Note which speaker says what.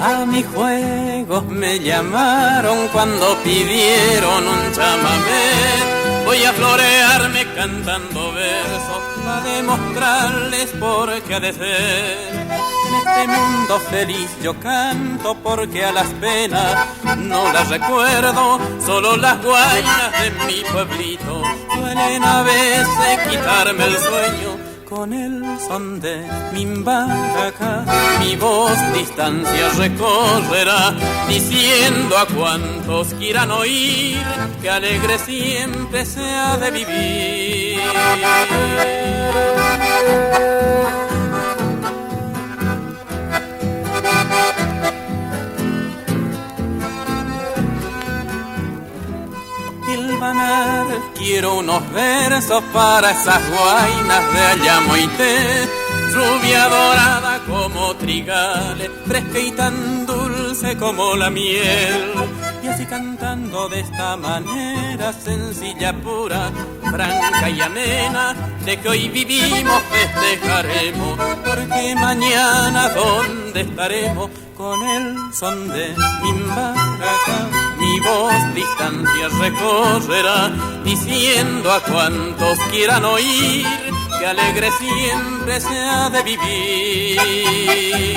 Speaker 1: A mis juegos me llamaron cuando pidieron un chamamé. Voy a florearme cantando versos para demostrarles por qué ha de ser. En este mundo feliz yo canto porque a las penas no las recuerdo. Solo las guainas de mi pueblito suelen a veces quitarme el sueño. Con el son de mi maraca, mi voz distancia recorrerá, diciendo a cuantos quieran oír que alegre siempre se ha de vivir. Hilvanar, quiero unos versos para esas guainas de Ayamoité, rubia dorada como trigales, fresca y tan dulce como la miel. Y así cantando de esta manera, sencilla, pura, franca y amena, de que hoy vivimos festejaremos, porque mañana ¿dónde estaremos? Con el son de mi maraca, mi voz distancia recorrerá, diciendo a cuantos quieran oír que alegre siempre se ha de vivir.